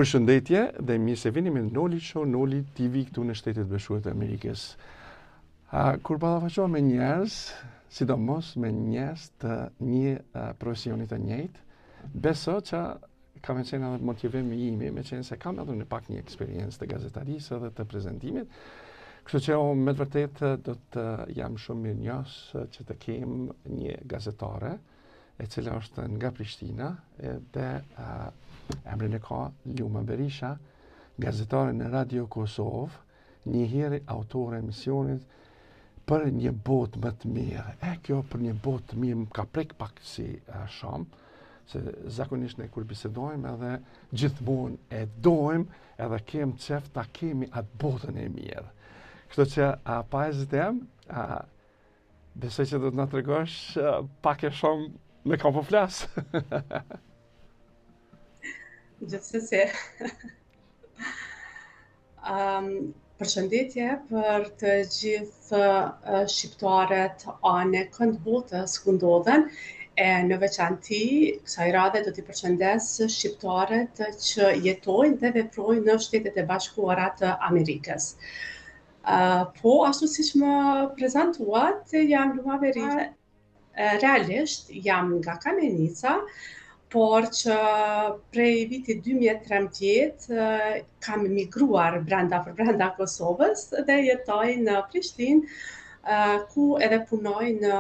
Përshëndetje dhe mirë se vini me Noli Show, Noli TV këtu në Shtetet Bashkuara të Amerikës. Kur ballafaqohem me njerëz, sidomos me njerëz të një profesioni të njëjtë, besoj që ka me qenë edhe motivimi imi, me qenë se kam edhe në pak një eksperiencë të gazetarisë dhe të prezantimit. Kështu që unë me të vërtetë do të jam shumë mirënjohës që të kem një gazetare e cila është nga Prishtina dhe emrin e ka Ljuma Berisha, gazetare në Radio Kosovë, një herë autore e emisionit për një botë më të mirë. Kjo për një botë të mirë më ka prek pak si shumë, se zakonisht ne kur bisedojmë edhe gjithmonë e dojmë edhe kem qef ta kemi atë botën e mirë. Kështu që pa hezitem, besoj që do të na tregosh pak e shumë me ka po flas. Gjithsesi. Përshëndetje për të gjithë shqiptarët anë kënd botës ku ndodhen, e në veçanti kësaj radhe do t'i përshëndes shqiptarët që jetojnë dhe veprojnë në Shtetet e Bashkuara të Amerikës. Po, ashtu siç më prezantuat, jam Ljuma Berisha. Realisht jam nga Kamenica, por që prej vitit 2013 kam migruar brenda Kosovës dhe jetoj në Prishtinë, ku edhe punoj në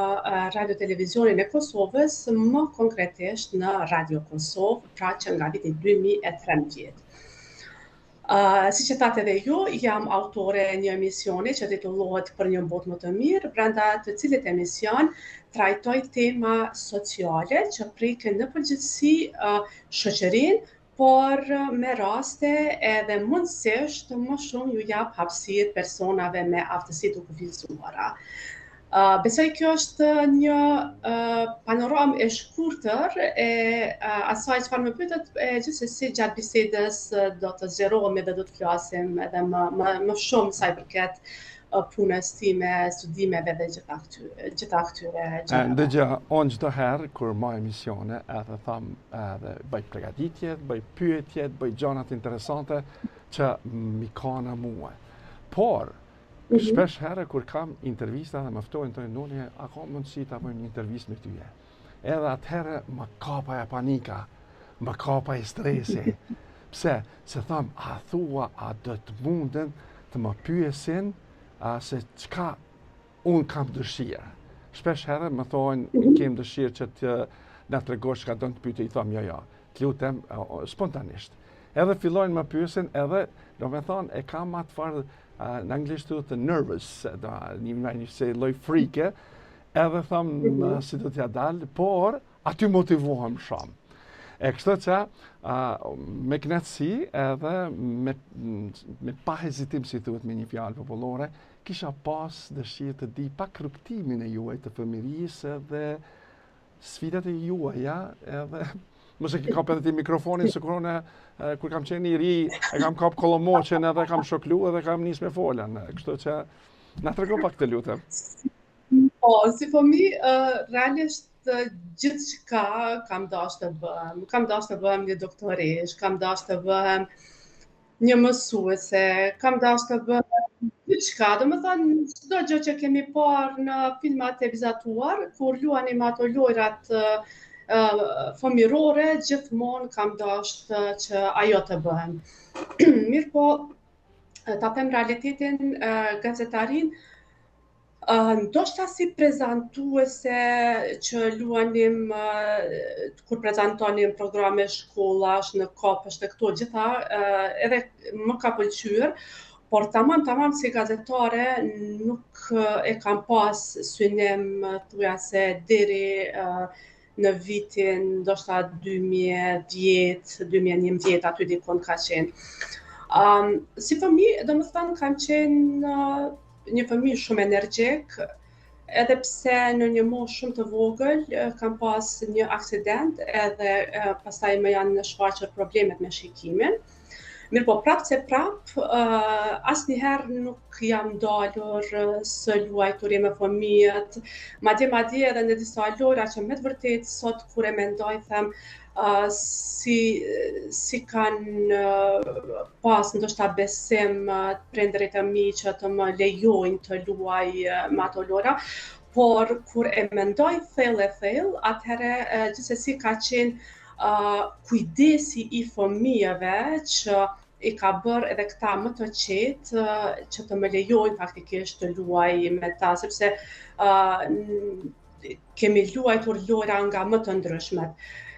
radio televizionin e Kosovës, më konkretisht në Radio Kosovë, pra që nga viti 2013. Si që thatë edhe ju, jam autore e një emisioni që titullohet Për një botë më të mirë, brenda të cilit emision trajtoj tema sociale që prekin në përgjithësi shoqërinë, por me raste edhe mundësisht më shumë ju jap hapësirë personave me aftësi të kufizuara. Besoj kjo është një panoramë e shkurtër e asaj çfarë më pyetët, gjithsesi gjatë bisedës do të zgjerohemi dhe do të flasim edhe më shumë sa i përket punës time, studimeve dhe gjitha këtyre gjërave. Ndëgja, unë çdo herë kur marr emisione, edhe tham edhe bëj përgatitjet, bëj pyetjet, bëj gjanat interesante që mi kanë mua. Por shpesh herë kur kam intervista dhe më ftojnë të Noli, a ka mundësi ta bëjmë një intervistë me tyje. Edhe atëherë më kapa e panika, më kapa e stresi. Pse? Se tham, a thua, a do të munden të më pyesin se çka unë kam dëshirë. Shpesh herë më thonë, kem dëshirë që të na tregosh çka do të pyetje, i tham jo, të lutem spontanisht. Edhe fillojnë më pyesin, edhe do me thonë, e kam atë farë në anglisht të nervous, një se loj frike, edhe thamë si do t'ja dalë, por aty motivohem shumë. E kështu që me knetësi edhe me pa hezitim, si thuhet me një fjalë popullore, kisha pas dëshirë të di pak rrugtimin e juaj të fëmirisë edhe sfidat e juaja, edhe mos e kap edhe ti mikrofonin, se kur kam qenë i ri, e kam kap kollomoqen edhe kam shoklu edhe kam nis me folën. Kështu që na trego pak të lutem. Po, si fëmijë, realisht gjithçka kam dashur të bëhem. Kam dashur të bëhem një doktoresh, kam dashur të bëhem një mësuese, kam dashur të bëhem gjithçka. Domethënë, çdo gjë që kemi parë në filmat e vizatuar, kur luanim ato lojrat fëmijërore, gjithmonë kam dashur që ajo të bëhem. Mirë po, ta them realitetin, gazetarin, ndoshta si prezantuese që luanim, kur prezantonim programe shkollash në kopësh të këto gjitha, edhe më ka pëlqyer, por tamam si gazetare nuk e kam pas synim thujase deri në vitin ndoshta 2010, 2011, aty dikon ka qenë. Si fëmijë, domethënë kam qenë një fëmijë shumë energjik, edhe pse në një moshë shumë të vogël kam pas një aksident edhe pastaj më janë shfaqur problemet me shikimin. Mirë po, asnjëherë nuk jam dalur së luajturi me fëmijët, madje edhe në disa lojra që me të vërtetë sot kur e mendoj them, si kanë pas ndoshta besim prindërit e mi që të më lejojnë të luaj me ato lojra, por kur e mendoj thellë, atëherë gjithsesi ka qenë kujdesi i fëmijëve që i ka bërë edhe këta më të qetë që të më lejojnë faktikisht të luaj me ta, sepse kemi luajtur lojra nga më të ndryshmet.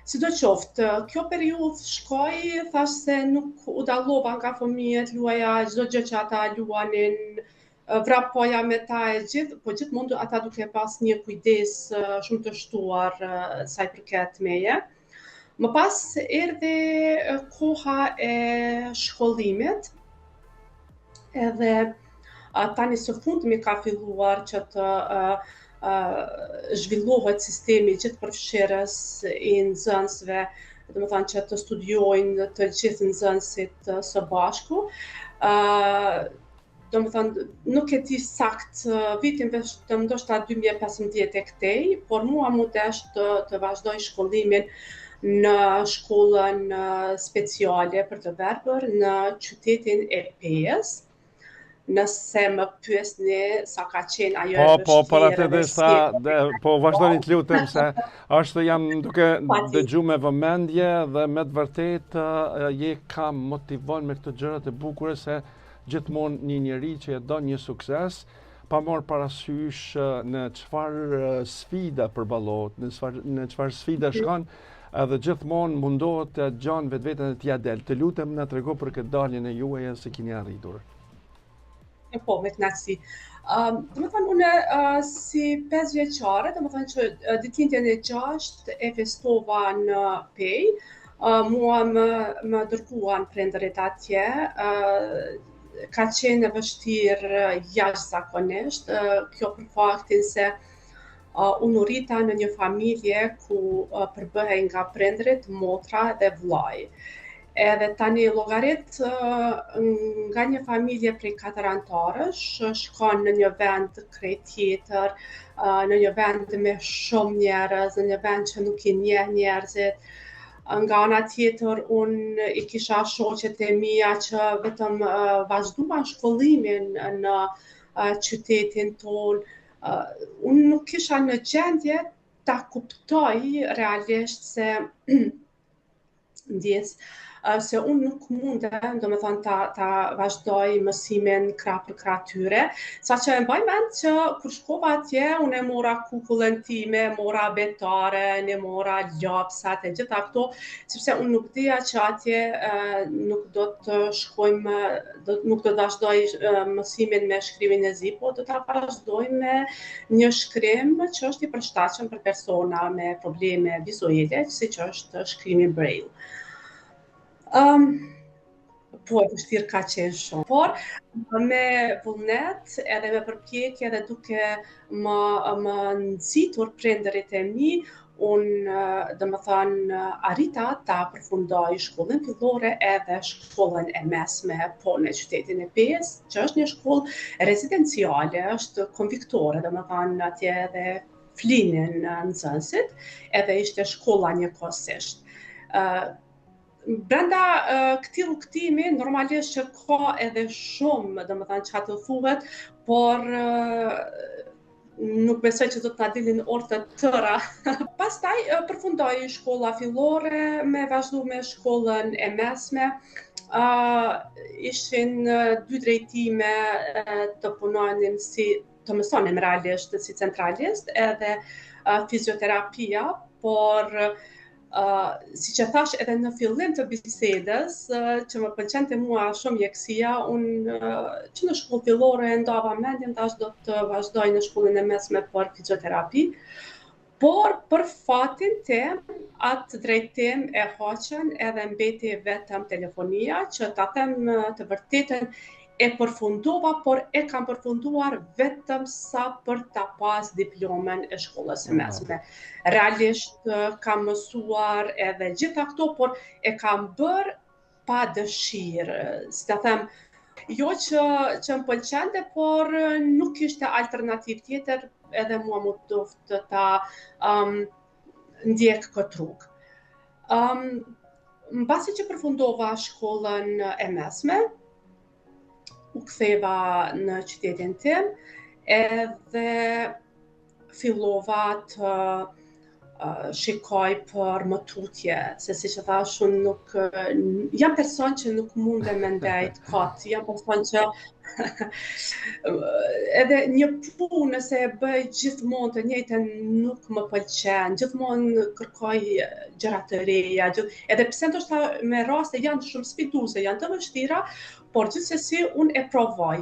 Sidoqoftë, kjo periudhë shkoi, thash se nuk u dallova nga fëmijët, luaja çdo gjë që ata luanin, vrapoja me ta e gjithë, po gjithmonë ata duke pas një kujdes shumë të shtuar sa i përket meje. Më pas erdhi koha e shkollimit, edhe tani së fundmi ka filluar që të zhvillohet sistemi gjithëpërfshirës i nxënësve, domethënë që të studiojnë të gjithë nxënësit së bashku. Domethënë nuk e di sakt vitin vetëm ndoshta 2015 e këtej, por mua më desh të vazhdoj shkollimin në shkollën speciale për të verbër në qytetin e Pejës. Nëse më pyesni sa ka qenë ajo e vështirë dhe po vazhdoni të lutem se është jam duke dëgjuar me vëmendje dhe me të vërtetë je ka motivon me këto gjërat e bukura se gjithmonë një njeri që e don një sukses pa marrë parasysh në çfarë sfida përballohet, në çfarë sfida shkon, edhe gjithmonë mundohet të gjan vetveten e t'ia del. Të lutem na trego për këtë daljen e juaj se keni arritur. Po, me knaqësi. Domethënë unë si 5 vjeçare, domethënë që ditëlindjen e 6 e festova në Pej. Mua më dërguan prindërit atje. Ka qenë e vështirë jashtëzakonisht, kjo për faktin se unë u rrita në një familje ku përbëhej nga prindërit, motra dhe vllai. Edhe tani llogarit nga një familje prej 4 anëtarësh, shkon në një vend krejt tjetër, në një vend me shumë njerëz, në një vend që nuk i njeh njerëzit. Nga ana tjetër, unë i kisha shoqet e mia që vetëm vazhduan shkollimin në qytetin tonë. Unë nuk kisha në gjendje ta kuptoj realisht se ndjes se unë nuk mundem, domethënë ta vazhdoj mësimin krah për krah tyre, saqë e mbaj mend që kur shkova atje, unë e mora kukullën time, mora betaren, e mora lapsat e gjitha këto, sepse unë nuk dija që atje nuk do të shkojmë, nuk do të vazhdoj mësimin me shkrimin e zi, po do ta vazhdoj me një shkrim që është i përshtatshëm për persona me probleme vizuale, siç është shkrimi braille. Po e vështirë ka qenë shumë, por me vullnet edhe me përpjekje edhe duke më nxitur prindërit e mi, unë domethënë arrita ta përfundoj shkollën fillore edhe shkollën e mesme po në qytetin e Pejës, që është një shkollë rezidenciale, është konviktore, domethënë atje edhe flinin nxënësit, edhe ishte shkolla njëkohësisht. Brenda këtij rrugtimi normalisht që ka edhe shumë, domethënë çka të thuhet, por nuk besoj që do të na dilin orë të tëra. Pastaj përfundoi shkolla fillore, me vazhdu me shkollën e mesme. Ishin 2 drejtime të punonin të mësonim realisht si centralist edhe fizioterapia, por si që thash edhe në fillim të bisedës, që më pëlqente mua shumë mjekësia, unë që në shkollë fillore ndava mendjen tash do të vazhdoj në shkollën e mesme për fizioterapi, por për fatin tim, atë drejtim e hoqën edhe mbeti vetëm telefonia, që ta them të vërtetën e përfundova, por e kam përfunduar vetëm sa për ta pas diplomën e shkollës së mesme. Realisht kam mësuar edhe gjitha këto, por e kam bërë pa dëshirë, si ta them, jo që më pëlqente, por nuk ishte alternativë tjetër, edhe mua më doftë ta ndjek këtë rrugë. Mbasi që përfundova shkollën e mesme, u ktheva në qytetin tim edhe fillova të shikoj për më tutje, se si që thash unë nuk jam person që nuk mundem me ndajt kot, jam person që edhe një punë nëse e bëj gjithmonë të njëjtën nuk më pëlqen, gjithmonë kërkoj gjëra të reja, edhe pse ndoshta me raste janë shumë sfiduese, janë të vështira, por gjithsesi unë e provoj.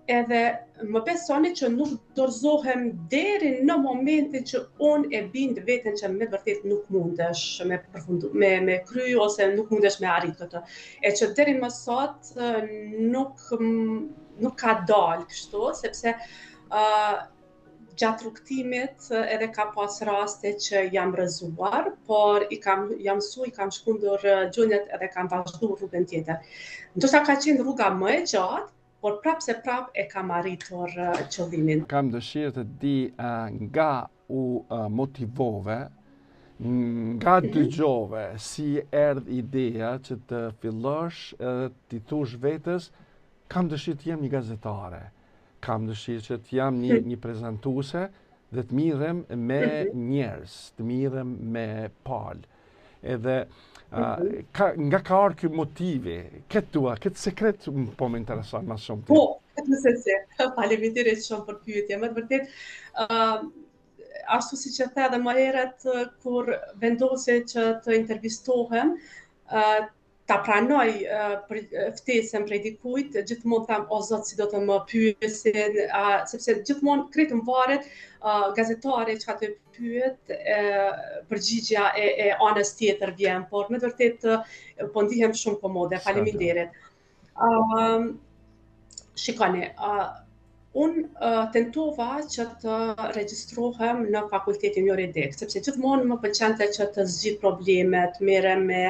Edhe më besoni që nuk dorëzohem deri në momentin që unë e bind veten që me vërtet nuk mundesh me kry ose nuk mundesh me arrit këtë. E që deri më sot nuk ka dalë kështu, sepse gjatë rrugtimit edhe ka pas raste që jam rrëzuar, por jam mësu, i kam shkundur gjunjët edhe kam vazhdu rrugën tjetër. Ndoshta ka qenë rruga më e gjatë, por prap se prap e kam arritur qëllimin. Kam dëshirë të di nga u motivove, nga dëgjove, si erdh ideja që të fillosh edhe t'i thush vetës, kam dëshirë të jem një gazetare, kam dëshirë që të jam një prezantuese dhe të mirem me njerëz, të mirem me palë. Edhe nga ka arë kjo motivi, këtë sekret po më intereson më shumë. Po, këtë më sesi, faleminderit shumë për pyetje. Më të vërtet, ashtu si që the edhe më herët, kur vendosi që të intervistohem, ta pranoj ftesën prej dikujt, gjithmonë tham, o Zot, si do të më pyesin, sepse gjithmonë kretë më varet gazetari që ka të pyet, përgjigja e anës tjetër vjen, por me të vërtet po ndihem shumë komode, faleminderit. Shikoni, unë tentova që të regjistrohem në fakultetin juridik, sepse gjithmonë më pëlqente që të zgjidh problemet, merrem me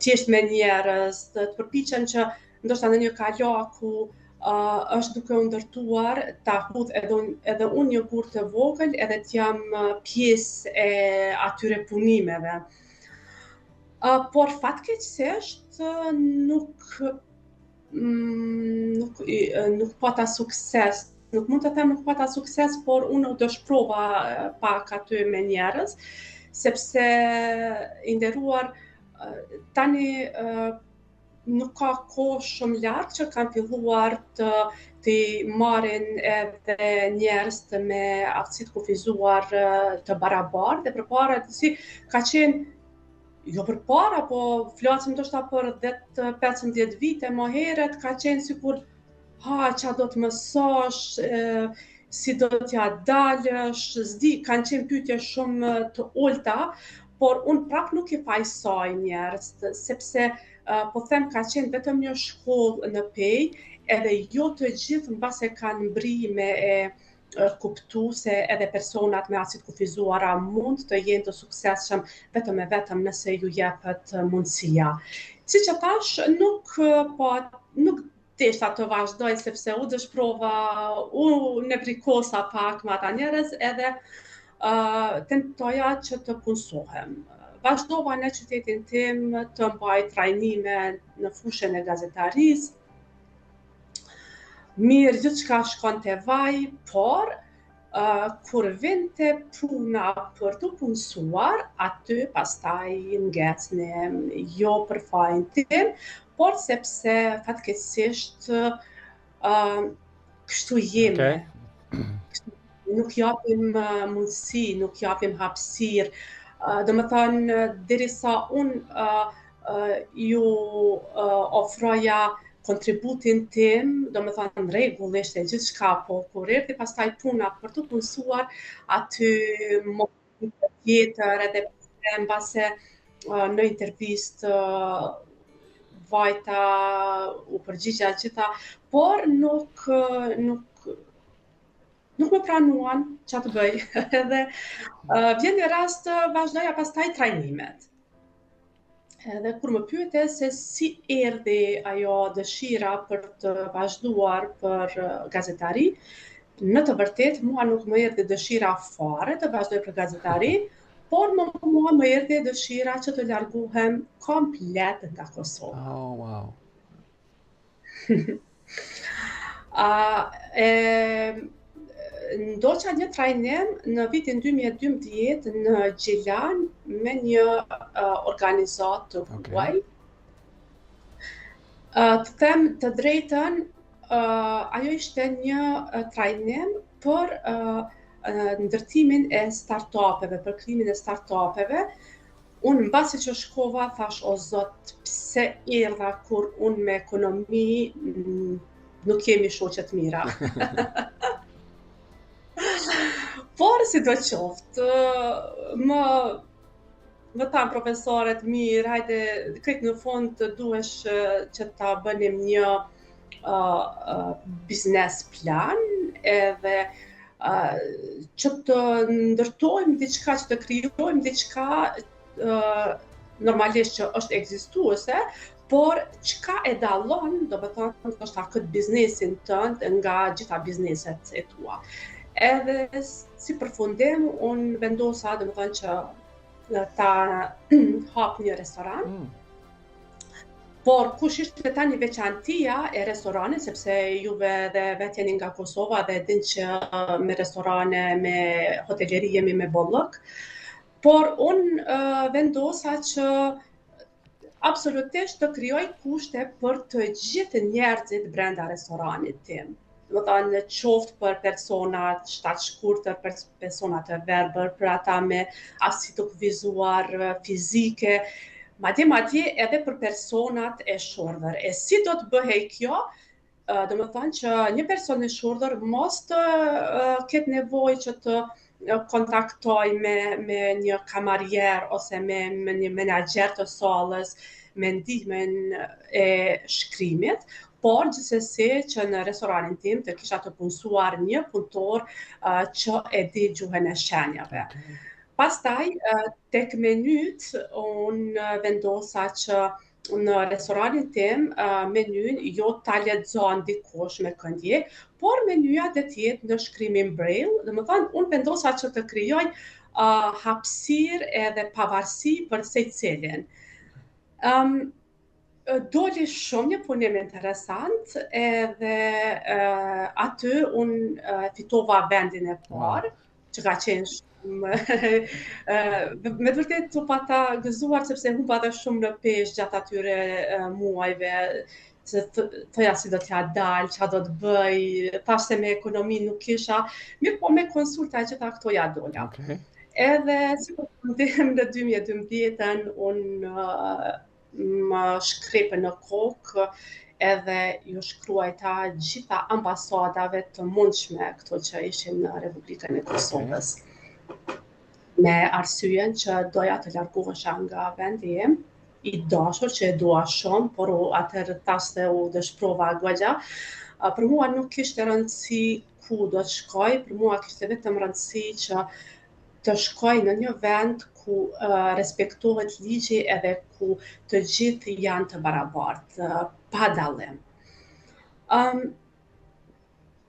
thjesht me njerëz, të përpiqem që ndoshta në një kalaku është duke u ndërtuar, ta hudh edhe unë një burr të vogël edhe të jam pjesë e atyre punimeve. Por fatkeqësisht nuk pata sukses. Nuk mund të them nuk pata sukses, por unë u dëshprova pak aty me njerëz, sepse i nderuar tani nuk ka kohë shumë larg që kanë filluar të marrin edhe njerëz me aftësi të kufizuar të barabartë, dhe përpara si ka qenë jo përpara, po flasim ndoshta për 10-15 vite më herët, ka qenë sikur qa do të mësosh, si do t'ja dalësh, s'di, kanë qenë pyetje shumë të ulta, por unë prap nuk i fajsoj njerëz, sepse po them ka qenë vetëm një shkollë në pej, edhe jo të gjithë mbase kanë mbrime e kuptu se edhe personat me aftësi të kufizuara mund të jenë të suksesshëm vetëm e vetëm nëse ju jepet mundësia. Siç e thash, nuk deshta të vazhdoj sepse u dëshprova, u nevrikosa pak me ata njerëz edhe tentoja që të punësohem. Vazhdova në qytetin tim të mbaj trajnime në fushën e gazetarisë. Mirë, gjithçka shkonte vaj, por kur vinte puna për të punësuar, aty pastaj ngecnim, jo për fajin tim, por sepse fatkeqësisht kështu jemi. Nuk japim mundësi, nuk japim hapësirë. Domethënë, derisa unë ju ofroja kontributin tim, domethënë rregullisht e gjithçka, po kur erdhi pastaj puna për të punësuar, aty motivimi tjetër, edhe mbase në intervistë vajta, u përgjigja gjitha, por nuk më pranuan që të bëj. Edhe vjen një rast vazhdoja pastaj trajnimet. Edhe kur më pyete se si erdhi ajo dëshira për të vazhduar për gazetari, në të vërtetë mua nuk më erdhi dëshira fare të vazhdoj për gazetari, por mua më erdhi dëshira që të largohem komplet nga Kosova. Oh, wow. Ndoqa një trajnim në vitin 2012 në Gjilan me një organizatë të huaj. Të them të drejtën, ajo ishte një trajnim për ndërtimin e startupeve, për krijimin e startupeve. Unë mbasi që shkova, thash o Zot, pse erdha kur unë me ekonomi nuk jemi shoqe të mira. Por si do qoftë, më thanë profesorët mirë, hajde, krejt në fund të duhesh që ta bënim një biznes plan, edhe që të ndërtojmë diçka, që të krijojmë diçka normalisht që është ekzistuese, por çka e dallon, do të thonë, ndoshta këtë biznesin tënd nga gjitha bizneset e tua. Edhe si përfundim, unë vendosa, do të thonë që ta hap një restoran. Por kush ishte tani veçantia e restoranit, sepse juve dhe vetë jeni nga Kosova dhe din që me restorane, me hoteleri jemi me bollëk. Por unë vendosa që absolutisht të krijoj kushte për të gjithë njerëzit brenda restoranit tim. Do të thonë qoftë për personat shtatshkurtër, për personat e verbër, për ata me aftësi të kufizuar fizike, madje edhe për personat e shordhër. E si do të bëhej kjo? Do të thonë që një person i shordhër mos të ketë nevojë që të kontaktoj me një kamarier ose me një menaxher të sallës me ndihmën e shkrimit, por gjithsesi që në restoranin tim të kisha të punësuar një punëtor që e di gjuhën e shenjave. Pastaj, tek menyt, unë vendosa që në restoranin tim menyn jo ta lexon dikush me këndje, por menyja do të jetë në shkrimin braille. Domethënë, unë vendosa që të krijoj hapësirë edhe pavarësi për secilin. Doli shumë një punim interesant, edhe aty unë fitova vendin e parë, që ka qenë shumë me të vërtetë u pata gëzuar sepse humba dhe shumë në peshë gjatë atyre muajve, se thoja si do t'ja dalë, ç'a do të bëj, thash se me ekonomi nuk kisha, mirë po me konsulta gjitha këto ja dola. Edhe si përfundim në 2012-ën unë më shkrepe në kokë edhe ju shkruajta gjitha ambasadave të mundshme këto që ishin në Republikën e Kosovës. Me arsyen që doja të largohesha nga vendi im, i dashur që e dua shumë, por atëherë thash u dëshprova goxha. Për mua nuk kishte rëndësi ku do të shkoj, për mua kishte vetëm rëndësi që të shkoj në një vend ku respektohet ligji edhe ku të gjithë janë të barabartë, pa dallim.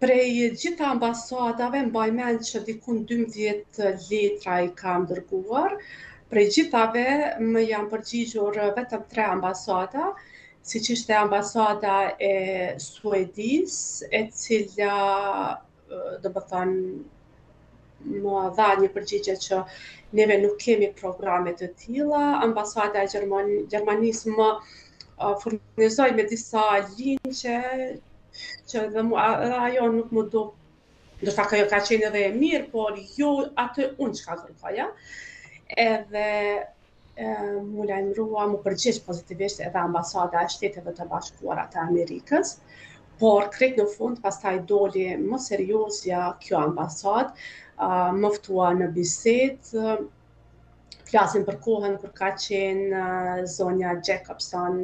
Prej gjitha ambasadave, mbaj mend që dikun 12 letra i kam dërguar, prej gjithave më janë përgjigjur vetëm 3 ambasada, siç ishte ambasada e Suedisë, e cila do të thonë më dha një përgjigje që neve nuk kemi programe të tilla, ambasada e Gjermanisë më furnizoi me disa linqe që dhe ajo nuk më do, ndoshta ajo ka qenë edhe e mirë, por jo atë unë çka kërkoja. Edhe mu lajmërua, mu përgjigj pozitivisht edhe ambasada e Shteteve të Bashkuara të Amerikës, por krejt në fund pastaj doli më seriozja kjo ambasadë, më ftua në bisedë, flasim për kohën kur ka qenë zonja Jacobson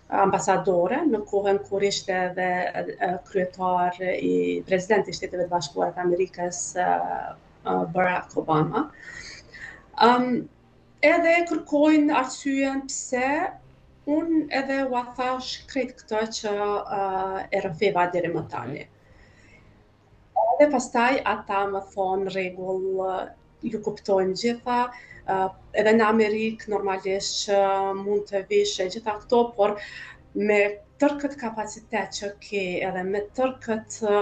ambasadore, në kohën kur ishte edhe kryetar i presidenti i Shteteve të Bashkuara të Amerikës Barack Obama. Edhe kërkojnë arsyen pse unë edhe u thash krejt këtë që e rrëfeva deri më tani. Dhe pastaj ata më thonë rregull, ju kuptojmë gjitha, edhe në Amerikë normalisht që mund të vishë gjitha këto, por me tërë këtë kapacitet që ke, edhe me tërë këtë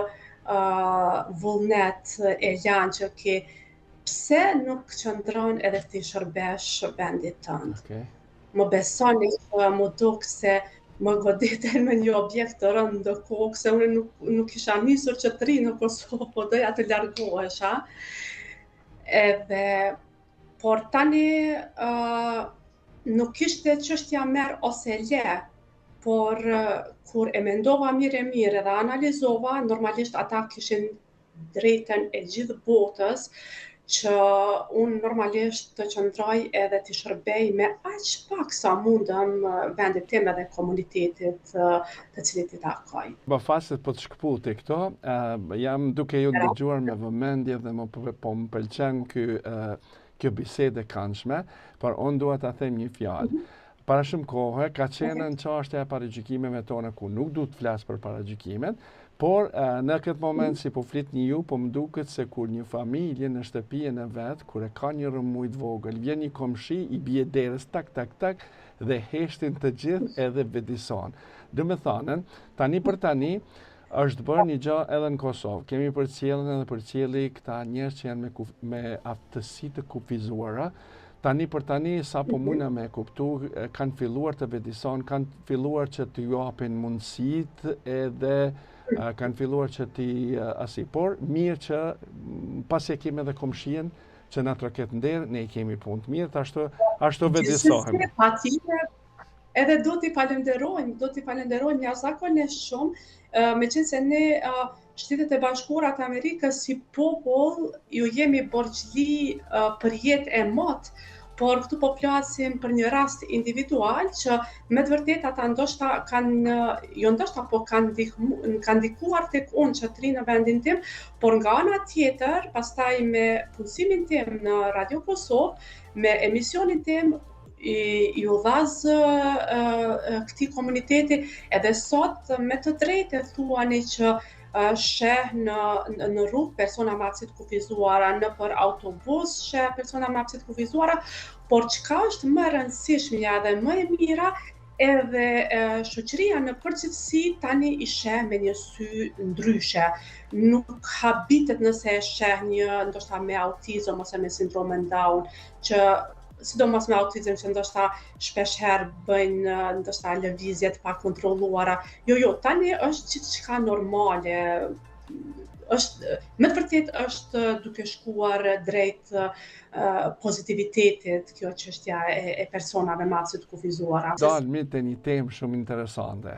vullnet e lanë që ke, pse nuk qëndron edhe ti shërbesh vendit tënd? Okay. Më besoni që më duk se më goditen me një objekt të rënd ndërkohë, se unë nuk isha nisur që të ri në Kosovë, po doja të largohesha. Por tani nuk ishte çështja merr ose le, por kur e mendova mirë dhe analizova, normalisht ata kishin drejtën e gjithë botës që unë normalisht të qëndroj edhe të shërbej me aq pak sa mundëm vendit tim edhe komunitetit të cilit i takoj. Më faset po të shkëputi këto, jam duke ju ndëgjuar me vëmendje dhe po më pëlqen kjo bisedë e këndshme, por unë dua ta them një fjalë. Para shumë kohë ka qenë në çështja e paragjykimeve tona ku nuk du të flas për paragjykimet, por në këtë moment si po flitni ju, po më duket se kur një familje në shtëpinë e vet, kur e ka një rëmujt vogël, vjen një komshi, i bie derës tak dhe heshtin të gjithë edhe vedison. Do me thënë, tani për tani është bërë një gjë edhe në Kosovë. Kemi përcjellën edhe përcjelli këta njerëz që janë me aftësi të kufizuara. Tani për tani, sa po mujna me kuptu, kanë filluar të vedison, kanë filluar që të japin mundësit edhe kanë filluar që por mirë që pas e kemi edhe komshien që na troket nder, ne i kemi punë të mirë, ashtu vedisohem. Edhe do t'i falenderojmë jashtëzakonisht shumë, meqense ne Shtetet e Bashkuara të Amerikës si popull ju jemi borxhli për jetë e motë, por këtu po flasim për një rast individual që me të vërtetë ata ndoshta kanë ndikuar tek unë që të ri në vendin tim, por nga ana tjetër, pastaj me punësimin tim në Radio Kosovë, me emisionin tim ju dhaz këtij komuniteti, edhe sot me të drejtë thuani që sheh në rrugë persona me aftësi të kufizuara, në për autobus sheh persona me aftësi të kufizuara, por çka është më e rëndësishmja dhe më e mira, edhe shoqëria në përgjithësi tani i sheh me një sy ndryshe. Nuk habitet nëse e sheh një ndoshta me autizëm ose me sindromin Down, që sidomos me autizëm që ndoshta shpesh herë bëjnë ndoshta lëvizje të pakontrolluara. Jo, tani është gjithçka normale. Me të vërtetë është duke shkuar drejt pozitivitetit kjo çështja e personave me aftësi të kufizuara. Dalmi te një temë shumë interesante.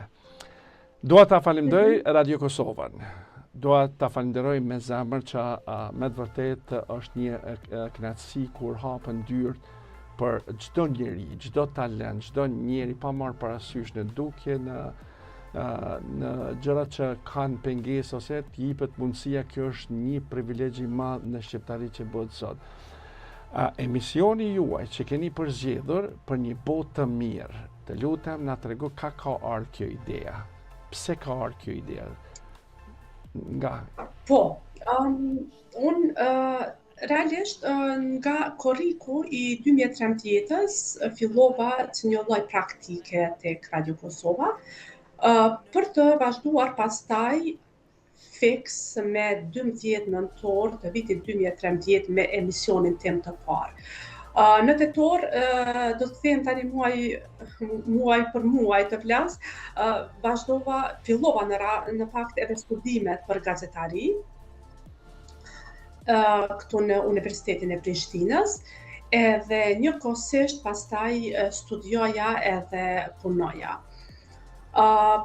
Dua ta falenderoj Radio Kosovën. Dua ta falenderoj me zemër që me të vërtetë është një kënaqësi kur hapen dyert për çdo njeri, çdo talent, çdo njeri pa marrë parasysh në dukje, në gjërat që kanë pengesë ose të jepet mundësia, kjo është një privilegj i madh në shqiptarinë që bëhet sot. Emisioni juaj që keni përzgjedhur për një botë të mirë, të lutem na trego ka ardhur kjo ideja. Pse ka ardhur kjo ide? Realisht nga korriku i 2013-s fillova që një lloj praktike tek Radio Kosova, për të vazhduar pastaj fiks me 12 nëntor të vitit 2013 me emisionin tim të parë. Në tetor, do të them tani muaj për muaj të flas, fillova në fakt edhe studimet për gazetari, këtu në Universitetin e Prishtinës, edhe njëkohësisht pastaj studioja edhe punoja.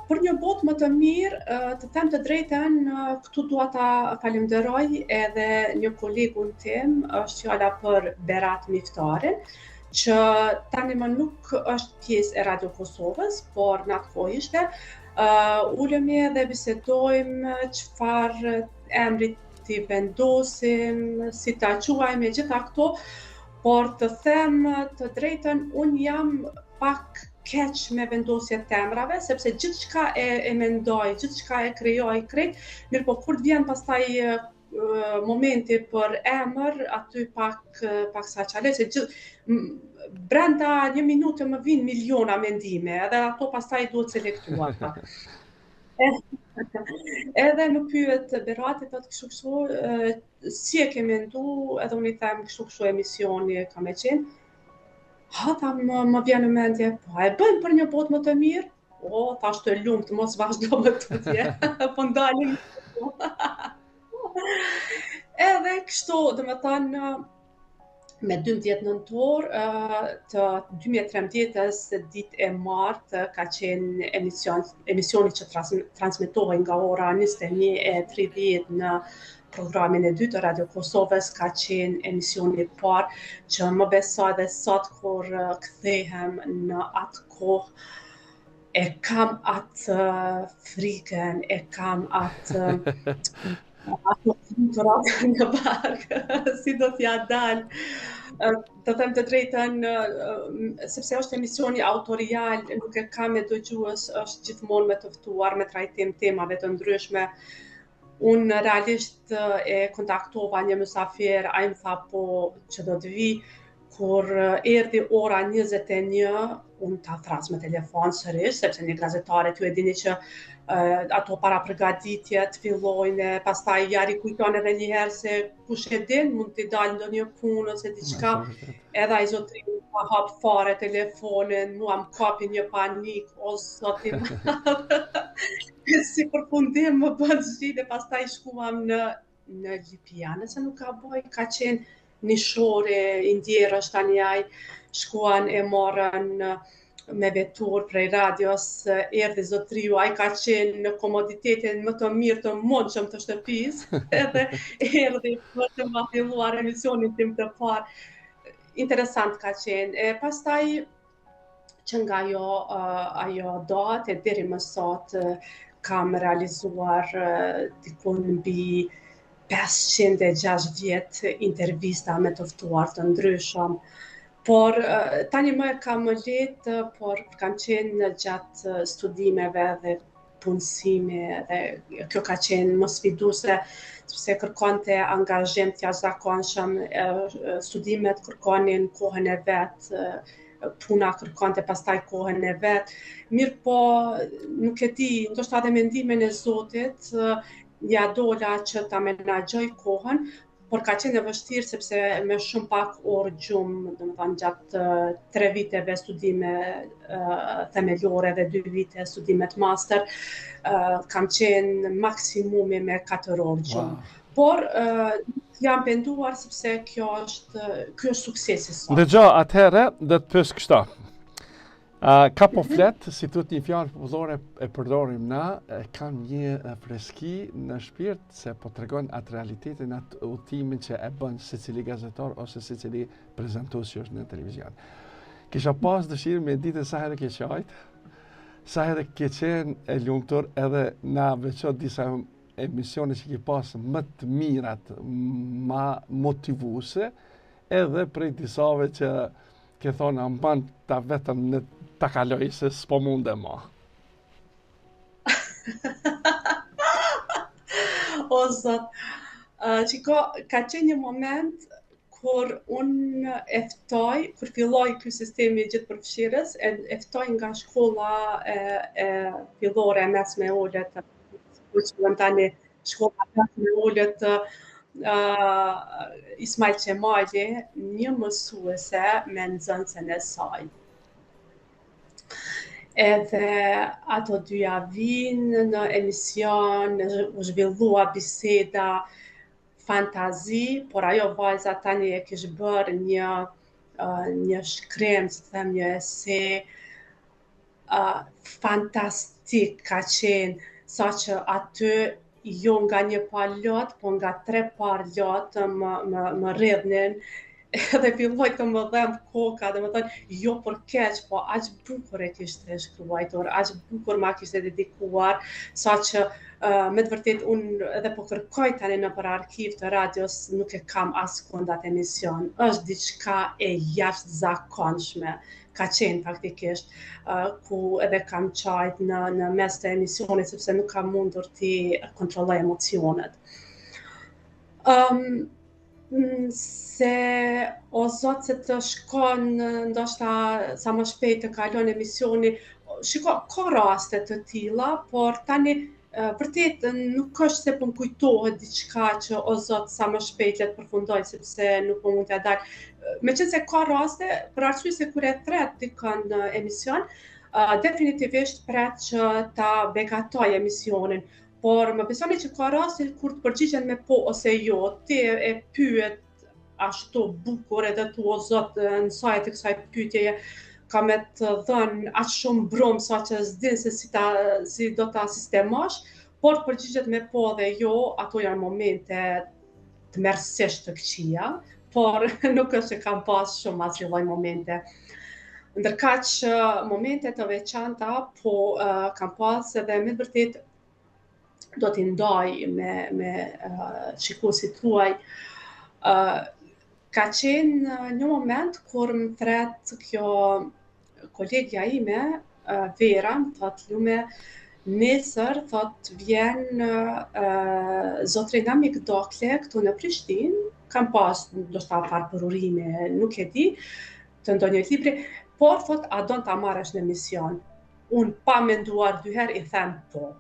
Për një botë më të mirë, të them të drejtën, këtu dua ta falenderoj edhe një kolegun tim, është fjala për Berat Miftarin, që tani më nuk është pjesë e Radio Kosovës, por në atë kohë ishte. Ulemi dhe bisedojmë çfarë emri ti vendosim, si ta quajmë, gjitha këto, por të them të drejtën, unë jam pak keq me vendosjet të emrave, sepse gjithçka e mendoj, gjithçka e krijoj krejt, mirë po kur vjen pastaj momenti për emër, aty pak sa qalej, se brenda 1 minutë më vinë miliona mendime, edhe ato pastaj duhet selektuara. Edhe më pyet Berati, thotë kështu, si e ke mendu, edhe unë I them kështu emisioni ka me qenë. Më vjen në mendje, po e bëjmë për një botë më të mirë? O, thash të lumt, mos vazhdo më tutje, po ndalin. Edhe kështu, domethënë, me 12 nëntor të 2013-s, ditë e martë, ka qenë emisioni që transmetohej nga ora 21:30 në programin e dytë të Radio Kosovës, ka qenë emisioni I parë që më besoj dhe sot kur kthehem në atë kohë, e kam atë frikën, e kam atë fluturat në barkë, si do t'ja dalë. Të them të drejtën, sepse është emisioni autorial, nuk e ka me dëgjues, është gjithmonë me të ftuar, me trajtim temave të ndryshme. Unë realisht e kontaktova një mysafir, ai më tha po që do të vi, kur erdhi ora 21, unë ta thras me telefon sërish, sepse një gazetare t'ju e dini që ato para përgatitjet fillojnë, pastaj ja rikujton edhe një herë se kush e din, mund t'i dalë ndonjë punë ose diçka, edhe ai zotriu pa hap fare telefonin, mua më kapi një panik, o zoti si përfundim më bën zgjidhje, pastaj shkuam në Lipiane, se nuk ka boj, ka qenë një shore I ndjerësh tani ai, shkuan e morën me vetur prej radios, erdhi zotriu, ai ka qenë në komoditetin më të mirë të mundshëm të shtëpisë, edhe erdhi për të ma filluar emisionin tim të parë. Interesant ka qenë. Pastaj që nga ajo datë deri më sot kam realizuar diku mbi 560 intervista me të ftuar të ndryshëm. Por tani më e kam më lehtë, por kam qenë gjatë studimeve dhe punësimi dhe kjo ka qenë më sfiduese, sepse kërkonte angazhim të jashtëzakonshëm, studimet kërkonin kohën e vet, puna kërkonte pastaj kohën e vet. Mirë po, nuk e di, ndoshta edhe mendimin e Zotit, ja dola që ta menaxhoj kohën, por ka qenë e vështirë sepse me shumë pak orë gjumë, domethënë gjatë 3 viteve studime themelore dhe 2 vite studimet master, kam qenë maksimumi me 4 orë gjumë. Wow. Por jam penduar sepse kjo është suksesi sot. Dëgjoj, atëherë do të pyes kështu. Ka po flet, si tut një fjalë popullore e përdorim na, kam një freski në shpirt se po tregon atë realitetin, atë udhtimin që e bën secili gazetar ose secili prezantues që është në televizion. Kisha pas dëshirë me ditë sa herë ke qajt, sa herë ke qenë e lumtur, edhe na veçot disa emisione që ke pas më të mirat, ma motivuese, edhe prej disave që ke thonë amban ta vetëm në ta kaloj se s'po munde ma. O zot, qiko, ka qenë një moment kur unë eftoj, kur filloj ky sistemi gjithë përfshirës, eftoj nga shkolla e fillore e mesme ullet, kur tani shkolla e mesme ullet Ismail Qemali, një mësuese me nxënësen e saj. Edhe ato dyja vinë në emision, u zhvillua biseda, fantazi, por ajo vajza tani e kish bërë një shkrim, si them, një ese fantastik ka qenë, sa që aty jo nga një par lot, po nga 3 par lot më rridhnin, edhe filloj të më dhem koka, dhe më thënë, jo për keq, po aq bukur e kishte shkruajtur, aq bukur ma kishte dedikuar, sa që me të vërtet unë edhe po kërkoj tani në për arkiv të radios, nuk e kam askund atë emision. Është diçka e jashtëzakonshme, ka qenë faktikisht, ku edhe kam qajt në mes të emisionit, sepse nuk kam mundur t'i kontrolloj emocionet. Se o zot se të shkon ndoshta sa më shpejt të kalon emisioni, shiko, ka raste të tilla, por tani vërtet nuk është se po më kujtohet diçka që o zot sa më shpejt le të përfundoj sepse nuk po mund t'ja dal. Meqense ka raste, për arsye se kur e thret dikon në emision, definitivisht pret që ta begatoj emisionin. Por më besoni që ka raste kur të përgjigjen me po ose jo, ti e pyet ashtu bukur edhe tu o zot në sajt e kësaj pyetjeje ka me të dhënë aq shumë brum sa që s'din se si do ta sistemosh, por të përgjigjet me po dhe jo, ato janë momente të merrsisht të këqija, por nuk është që kam pas shumë asnjë lloj momente. Ndërkaq momente të veçanta, po kam pas edhe me vërtet do t'i ndaj me shikuesit tuaj. Ka qenë një moment kur më thret kjo kolegja ime, Vera, më thot Lume, nesër thot vjen Zotrina Mikdokle këtu në Prishtinë, kam pas ndoshta farë përurime, nuk e di, të ndonjë libri, por thot a don ta marrësh në emision. Unë pa menduar dy herë i them po.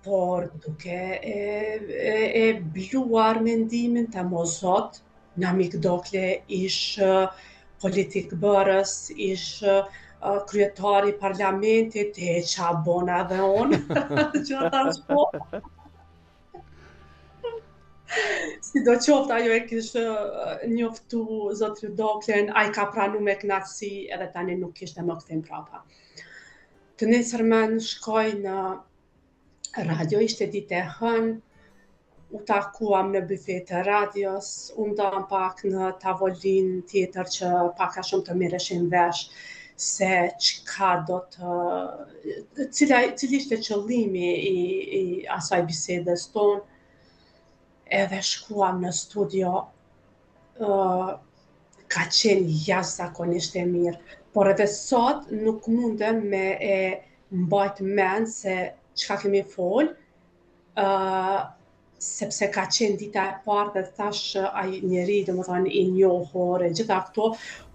Por duke e bluar mendimin të mo zot, në Mikdokle ish politik bërës, ish kryetari i parlamentit, e qa bona dhe unë, që ata shpo. Si do qoftë ajo e kishte njoftu zotrin Doklen, ai ka pranu me kënaqësi edhe tani nuk kishte më kthim prapa. Të nesërmen shkoj në radio, ishte ditë e hënë, u takuam në bufet të radios, u ndam pak në tavolinë tjetër që pak a shumë të merreshin vesh se çka do të cili ishte qëllimi i asaj bisedës tonë. Edhe shkuam në studio, ka qenë jashtëzakonisht e mirë, por edhe sot nuk mundem me e mbajt mend se çka kemi fol, sepse ka qenë dita e parë dhe thash ai njeri, domethënë i njohur e gjitha këto,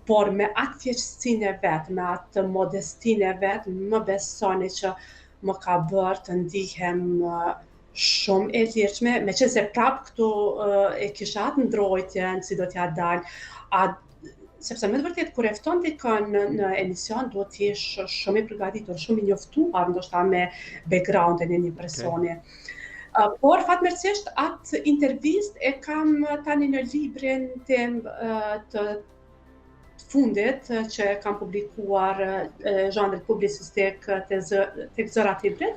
por me atë thjeshtësinë e vet, me atë modestinë e vet, më besoni që më ka bërë të ndihem shumë e lirshme, meqense prap këtu e kisha atë ndrojtjen si do t'ja dal, sepse me të vërtet kur e fton dikon në emision duhet të jesh shumë i përgatitur, shumë i njoftuar, ndoshta me background-in e një personi. Por fatmirësisht atë intervistë e kam tani në librin tim të fundit që kam publikuar zhandrit publicistik tek Zërat e Librit.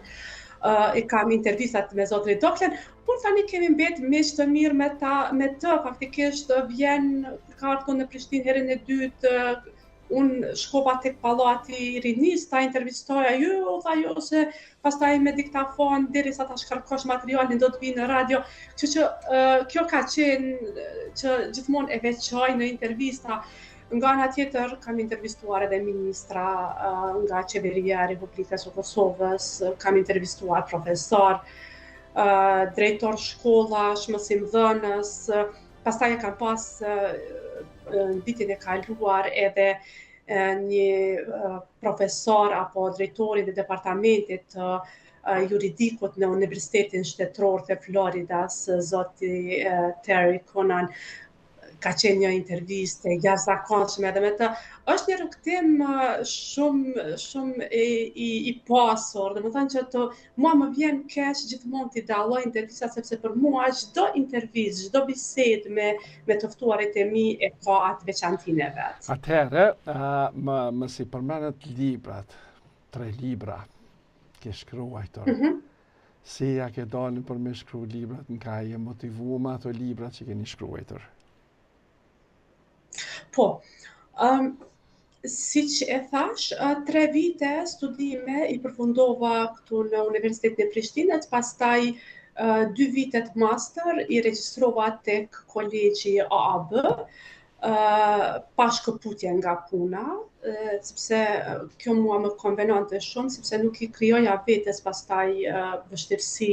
E kam intervistat me zotrin Doklen, por tani kemi mbet miq të mirë me të, faktikisht vjen ka ardhur në Prishtinë herën e dytë, unë shkova tek pallati i rinis, ta intervistoja, tha jo se pastaj me diktafon derisa ta shkarkosh materialin do të vi në radio, kështu që kjo ka qenë që gjithmonë e veçoj në intervista. Nga ana tjetër kam intervistuar edhe ministra nga qeveria e Republikës së Kosovës, kam intervistuar profesor, drejtor shkollash, mësimdhënës, pastaj kam pas në vitin e kaluar edhe një profesor apo drejtori i departamentit të juridikut në Universitetin Shtetëror të Floridas, zoti Terry Conan. Ka qenë një intervistë jashtëzakonshme edhe me të. Është një rrugtim shumë i pasur, domethënë që mua më vjen keq gjithmonë t'i dalloj intervistat sepse për mua çdo intervistë, çdo bisedë me të ftuarit e mi e ka atë veçantinë e vet. Atëherë, më si përmendet librat, 3 libra ke shkruar. Si ja ke dalën për me shkruar librat, nga je motivuar ato libra që keni shkruar? Po, siç e thash, 3 vite studime i përfundova këtu në Universitetin e Prishtinës, pastaj 2 vitet master i regjistrova tek kolegji AAB, pa shkëputje nga puna, sepse kjo mua më konvenonte shumë, sepse nuk i krijoja vetes pastaj vështirësi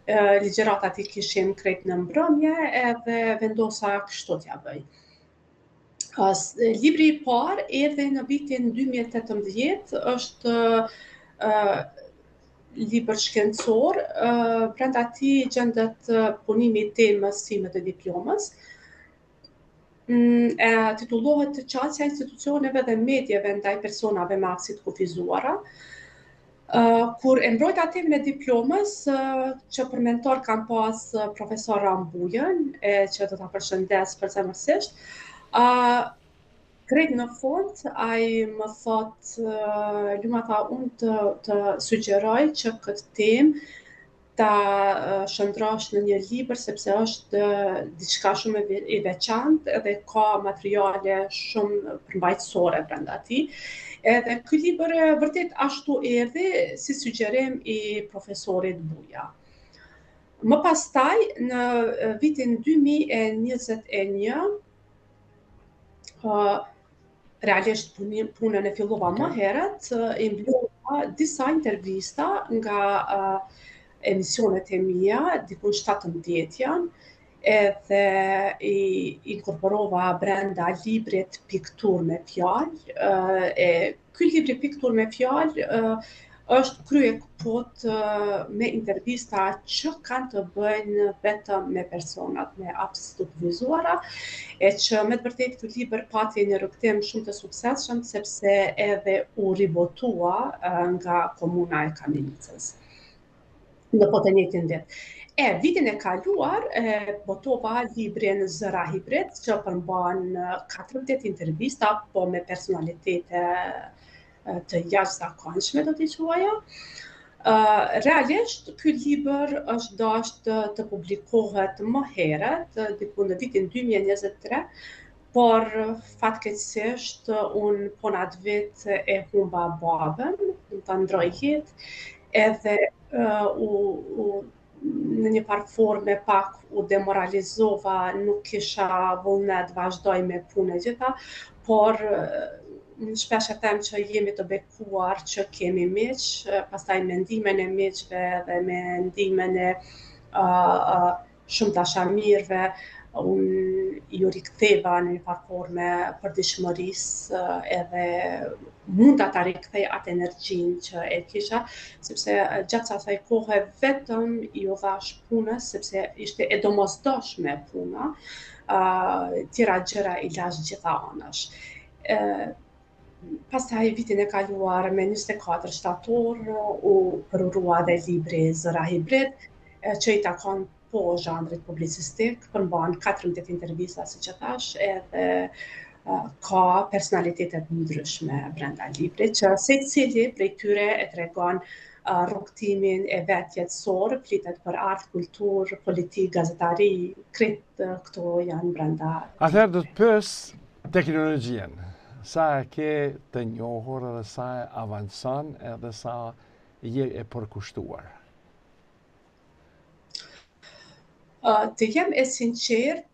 ligjëratat I kishim krejt në mbrëmje edhe vendosa kështu t'ja bëj. Libri I parë erdhi në vitin 2018, është libër shkencor, brenda tij gjendet punimi I temës simet e diplomës. Titullohet Çelësja e institucioneve dhe medjeve ndaj personave me aftësi të kufizuara. Kur e mbrojta temën e diplomës, që për mentor kam pas profesor Rambujën, që do ta përshëndes përsemërsisht, krejt në fund, ai më thot, Luma tha, unë të sugjeroj që këtë temë ta shndrosh në një libër sepse është diçka shumë I veçantë dhe ka materiale shumë përmbajtësore brenda tij. Edhe ky libër vërtet ashtu erdhi si sugjerim I profesorit Buja. Më pastaj në vitin 2021 realisht punën e fillova më herët, I mblodha disa intervista nga emisionet e mia, dikun 17 janë, edhe I inkorporova brenda librit Piktur me fjalë. Ky libri Piktur me fjalë është krye kupot me intervista që kanë të bëjnë vetëm me personat me aftësi të kufizuara, e që me të vërtetë ky libër pati një rrugtim shumë të suksesshëm sepse edhe u ribotua nga komuna e Kamenicës. Në po të njëjtin vit. Vitin e kaluar botova librin Zëra Hibrid, që përmban 14 intervista, po me personalitete të jashtëzakonshme, do t'i quaja. Realisht, ky libër është dashur të publikohet më herët, diku në vitin 2023, por fatkeqësisht unë po në atë vit e humba babën, të ndroj jetë, edhe në një farë forme pak u demoralizova, nuk kisha vullnet vazhdoj me punë e gjitha, por shpesh e them që jemi të bekuar që kemi miq, pastaj me ndihmën e miqve dhe me ndihmën e shumë dashamirëve, unë ju riktheva në një farë forme përditshmërisë edhe mund ta rikthej atë energjinë që e kisha, sepse gjatë asaj kohe vetëm ju dhash punës, sepse ishte e domosdoshme puna, tjera gjëra I lash gjitha anash. Pastaj vitin e kaluar me 24 shtator u përurua dhe libri Zëra Hibrid, që I takon po zhandrit publicistik, përmban 14 intervista, siç e thash, edhe ka personalitetet ndryshme brenda librit, që secili prej tyre e tregon rrugtimin e vet jetësor, flitet për art, kulturë, politikë, gazetari, krejt këto janë brenda. Atëherë do të pyes teknologjinë. Sa e ke të njohur edhe sa e avanson edhe sa je e përkushtuar? Të jem e sinqert,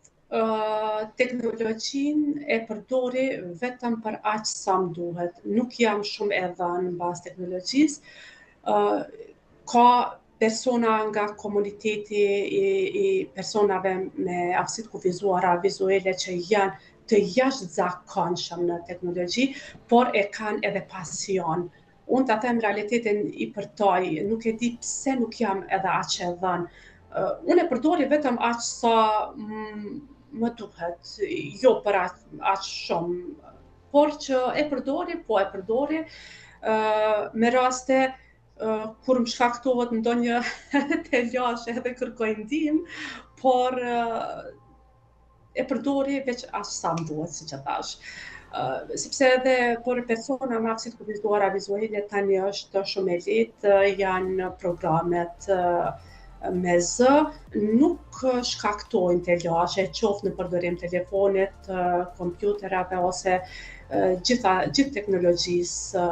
teknologjinë e përdori vetëm për aq sa më duhet. Nuk jam shumë e dhënë mbas teknologjisë. Ka persona nga komuniteti I personave me aftësi të kufizuara vizuale që janë të jashtëzakonshëm në teknologji, por e kanë edhe pasion. Unë ta them realitetin I përtoj, nuk e di pse nuk jam edhe aq e dhënë. Unë e përdori vetëm aq sa më duhet, jo për aq shumë, por që e përdori, me raste kur më shkaktohet ndonjë telashe edhe kërkoj ndihmë, por e përdori veç aq sa më duhet, siç e thash. Sepse edhe për persona me aftësi të kufizuara vizuale tani është shumë e lehtë, janë programet me zë, nuk shkaktojnë telashe, qoftë në përdorim telefonit, kompjuterave ose gjithë teknologjisë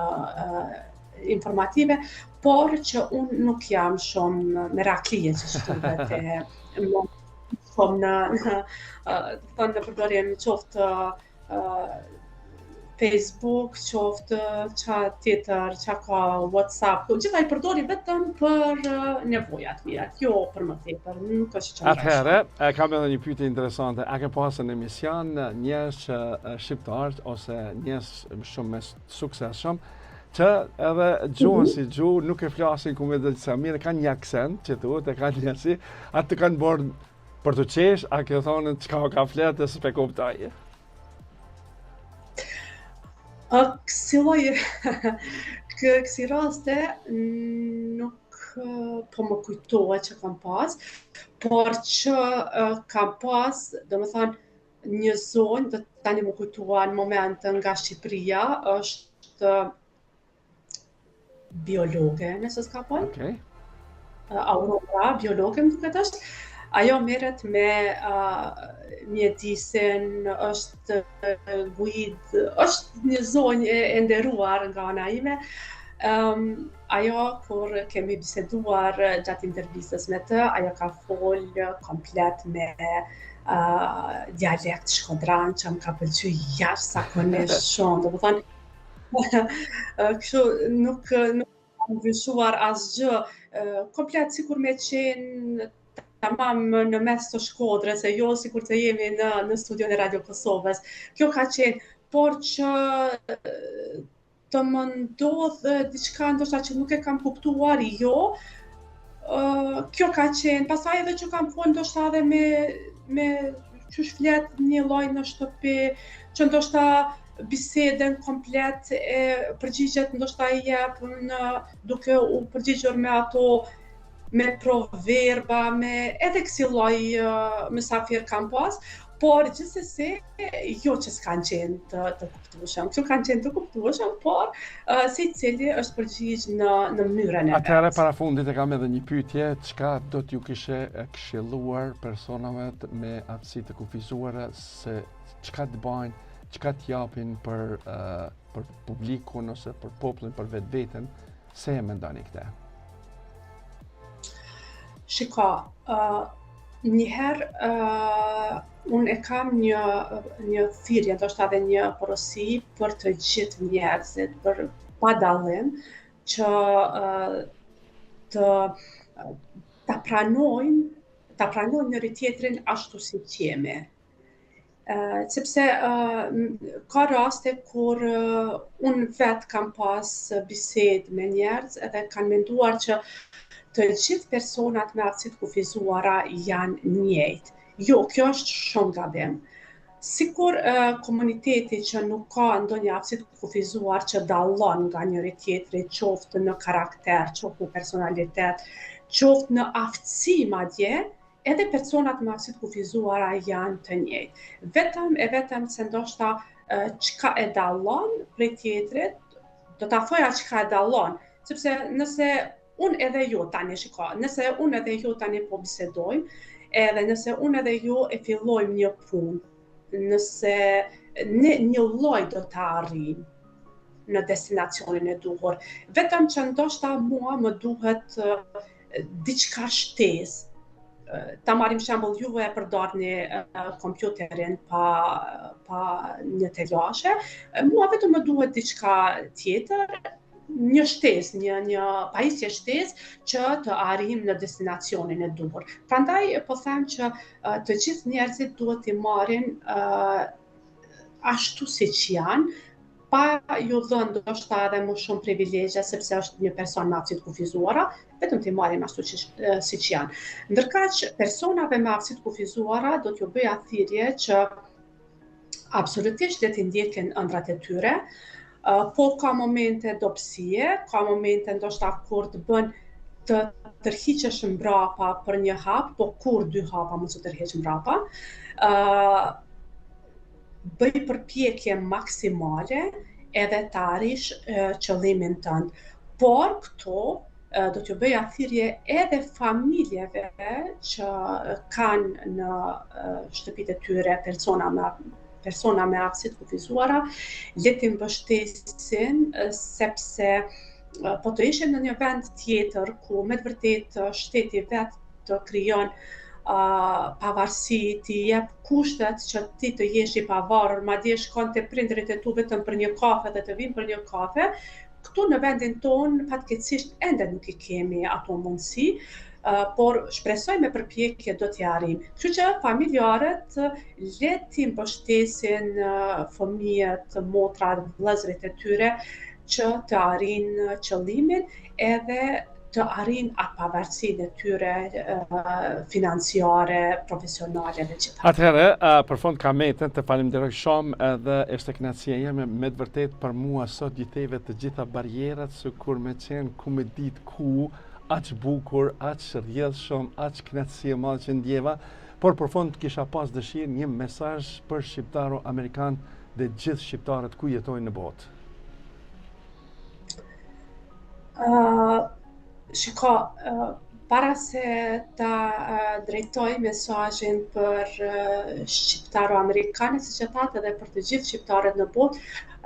informative, por që unë nuk jam shumë meraklije që shtuhet shumë në përdorim qoftë Facebook, qoftë qa tjetër, qa ka WhatsApp, gjitha I përdori vetëm për nevojat mira, jo për më tepër, nuk është qëndrëshme. Atëherë, kam edhe një pyetje interesante. A ke pasur në emision njerëz shqiptar ose njerëz shumë me suksesshëm që edhe gjuhën si gjuhë nuk e flasin ku me dhe disa mirë, kanë një aksent që thuhet, e kanë njësi, atë të kanë bërë për të qesh, a ke thonë çka ka fletë e s'pe kuptoj. Kësi raste nuk po më kujtohet që kam pas, por që kam pas, do më thonë, një zonë, dhe tani më kujtua në moment nga Shqipëria, është biologe, nëse s'ka pojnë. Okay. Aurora, biologe më duket është. Ajo merret me mjedisin, është guid, është një zonjë e nderuar nga ana ime. Ajo, kur kemi biseduar gjatë intervistës me të, ajo ka fol komplet me dialekt shkodran që më ka pëlqy jashtëzakonisht shumë. Do të thonë, kështu nuk kam vyshuar asgjë, komplet sikur me qenë tamam në mes të Shkodrës, e jo sikur të jemi në studion e Radio Kosovës. Kjo ka qenë, por që të më ndodh diçka ndoshta që nuk e kam kuptuar, jo. Kjo ka qenë, pastaj edhe që kam folë ndoshta edhe me qysh flet një lloj në shtëpi, që ndoshta biseden komplet e përgjigjet ndoshta I jep duke u përgjigjur me ato, me proverba, edhe kësi lloj mysafir kam pas, por gjithsesi jo që s'kan qenë të kuptueshëm. Këtu kanë qenë të kuptueshëm, por secili është përgjigj në mënyrën e vet. Atëherë parafundit e kam edhe një pyetje, çka do t'ju kishe këshilluar personave me aftësi të kufizuara, se çka të bëjnë, çka t'japin për publikun ose për popullin, për vetveten, se e mendoni këtë? Shiko, njëherë unë e kam një thirrje, ndoshta edhe një porosi për të gjithë njerëzit, për pa dallim, që ta pranojnë njëri tjetrin ashtu si jemi. Sepse ka raste kur unë vetë kam pas bisedë me njerëz edhe kanë menduar që të gjithë personat me aftësi të kufizuara janë njëjtë. Jo, kjo është shumë gabim. Sikur komuniteti që nuk ka ndonjë aftësi të kufizuar që dallon nga njëri tjetri, qoftë në karakter, qoftë në personalitet, qoftë në aftësi madje, edhe personat me aftësi të kufizuara janë të njëjtë. Vetëm se ndoshta çka e dallon prej tjetrit, do ta thoja çka e dallon, sepse nëse unë edhe ju tani shiko, nëse unë edhe ju tani po bisedojmë, edhe nëse unë edhe ju e fillojmë një punë, nëse ne një lloj do ta arrijmë në destinacionin e duhur, vetëm që ndoshta mua më duhet diçka shtesë. Ta marrim shembull, juve e përdorni kompjuterin pa një telashe, mua vetëm më duhet diçka tjetër, një shtesë, një pajisje shtesë që të arrijmë në destinacionin e duhur. Prandaj po them që të gjithë njerëzit duhet t'i marrin ashtu siç janë, pa ju dhënë ndoshta edhe më shumë privilegje sepse është një person me aftësi të kufizuara, vetëm t'i marrin ashtu siç janë. Ndërkaq personave me aftësi të kufizuara do t'ju bëja thirrje që absolutisht le t'i ndjekin ëndrat e tyre. Po ka momente dobësie, ka momente ndoshta kur të bën të tërhiqesh mbrapa për një hap, po kur 2 hapa mos u tërheq mbrapa. Bëj përpjekje maksimale edhe të arrish qëllimin tënd. Por këto do t'ju bëja thirrje edhe familjeve që kanë në shtëpitë e tyre persona me aftësi të kufizuara, le t'i mbështesin sepse po të ishim në një vend tjetër ku me të vërtetë shteti vet të krijon pavarësi, ti jep kushtet që ti të jesh i pavarur, madje shkon te prindrit e tu vetëm për një kafe dhe të vinë për një kafe. Këtu në vendin ton fatkeqësisht ende nuk i kemi ato mundësi, por shpresoj me përpjekje do t'i arrim. Kështu që familjarët le t'i mbështesin fëmijët, motrat, vëllezërit e tyre që të arrijnë qëllimin edhe të arrijnë atë pavarësinë e tyre financiare, profesionale dhe gjitha. Atëherë, për fund kametën, të falenderoj shumë edhe është kënaqësia jeme me të vërtet për mua sot gjithëve të gjitha barierat së kur me qenë ku me ditë ku aq bukur, aq rrjedhshëm, aq kënaqësi e madhe që ndjeva, por për fund kisha pas dëshirë një mesazh për shqiptarët amerikan dhe gjithë shqiptarët ku jetojnë në botë. Shiko, para se ta drejtoj mesazhin për shqiptarët amerikanë, siç e thatë edhe për të gjithë shqiptarët në botë,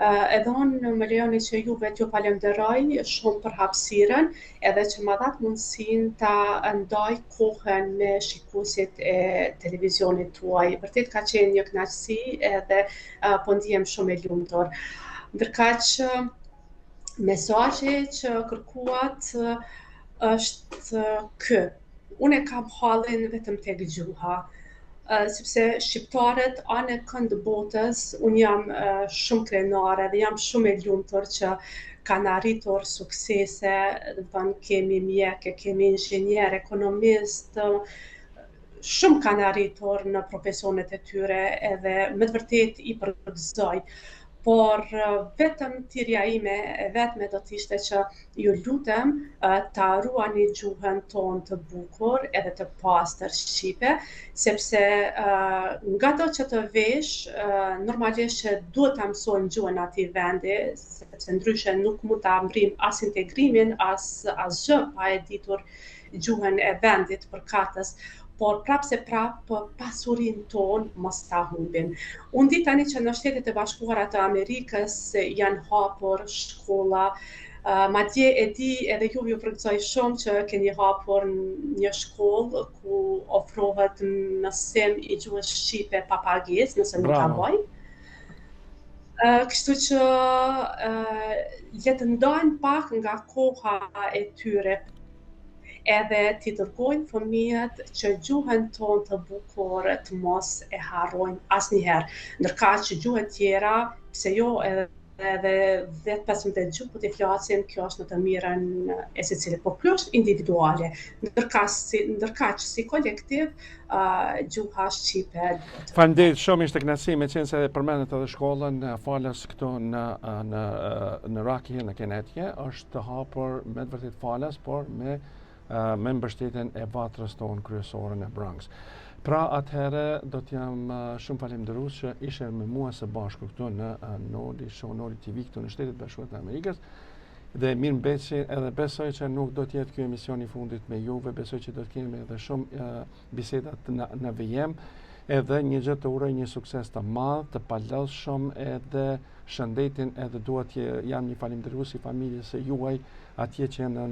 edhe unë më lejoni që juve t'ju falenderoj shumë për hapësirën, edhe që më dhat mundësinë ta ndaj kohën me shikuesit e televizionit tuaj. Vërtet ka qenë një kënaqësi edhe po ndihem shumë e lumtur. Ndërkaq mesazhi që kërkuat është ky. Unë e kam hallin vetëm tek gjuha, sepse shqiptarët anë kënd botës, unë jam shumë krenare dhe jam shumë e lumtur që kanë arritur suksese, kemi mjekë, kemi inxhinier, ekonomist, shumë kanë arritur në profesionet e tyre edhe me të vërtet i përgëzoj. Por vetëm thirrja ime e vetme do të ishte që ju lutem ta ruani gjuhën tonë të bukur edhe të pastër shqipe, sepse nga ato që të vesh, normalisht që duhet ta mësojmë gjuhën atij vendi, sepse ndryshe nuk mund ta mbrim as integrimin, as asgjë pa e ditur gjuhën e vendit përkatës. Por prapë se prapë pasurinë tonë mos ta humbim. Unë di tani që në Shtetet e Bashkuara të Amerikës janë hapur shkolla, madje e di edhe ju përgëzoj shumë që keni hapur një shkollë ku ofrohet mësim i gjuhës shqipe pa pagesë, nëse nuk gaboj. Kështu që le të ndajnë pak nga koha e tyre, edhe t'i dërgojnë fëmijët që gjuhën tonë të bukur të mos e harrojnë asnjëherë. Ndërkaq që gjuhët tjera, pse jo edhe 10-15 gjuhë po t'i flasim, kjo është në të mirën e secilit, por kjo është individuale. Ndërkaq si kolektiv, gjuha shqipe. Faleminderit shumë, ishte kënaqësi me qenë se përmendet edhe shkollën falas këtu në Rocky në Kenetje, është të hapur me të vërtet falas, por me mbështetjen e vatrës tonë kryesore në Bronx. Pra atëherë do t'jam shumë falenderues që ishe me mua së bashku këtu në Noli TV këtu në Shtetet Bashkuara të Amerikës. Dhe mirëmbëjtje, edhe besoj që nuk do t'jetë ky emision i fundit me juve, besoj që do të kemi edhe shumë bisedat në VM, edhe një gjë të uroj një sukses të madh, të palodhshëm, edhe shëndetin, edhe dua të jam një falënderues i familjes së juaj, atje që janë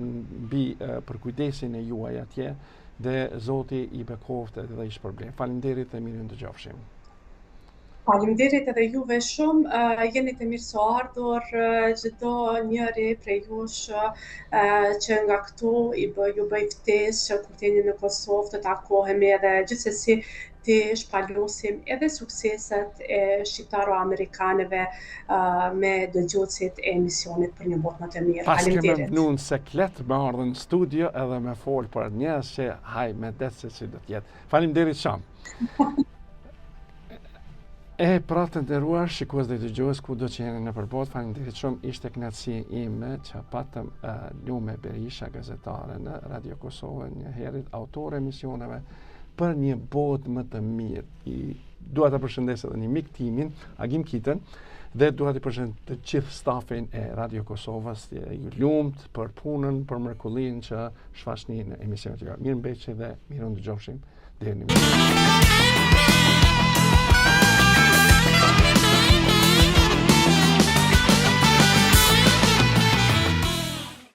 mbi për kujdesin e juaj atje, dhe Zoti i bekoft edhe i shpërblet. Faleminderit dhe mirë ndëgjofshim. Faleminderit edhe juve shumë, jeni të mirëseardhur çdo njëri prej jush që nga këtu ju bëj ftesë që kur t'jeni në Kosovë të takohemi edhe gjithsesi të shpalosim edhe sukseset e shqiptaro-amerikanëve me dëgjuesit e emisionit për një botë më të mirë. Faleminderit. Pas kemë në seklet me ardhën në studio edhe me fol për njerëz që haj me detse që do t'jetë. Faleminderit shumë. E pra të nderuar shikues dhe dëgjues kudo që jeni në përbot, faleminderit shumë, ishte kënaqësi ime që patëm Lume Berisha, gazetare në Radio Kosovë, një herët autore emisioneve për një botë më të mirë. Dua të përshëndes edhe një mik timin, Agim Kitën, dhe dua të përshëndes të gjithë stafin e Radio Kosovës, ju lumt për punën, për mrekullinë që shfaqni në emisionet. Mirëmbëjtje dhe mirë ndëgjofshim deri në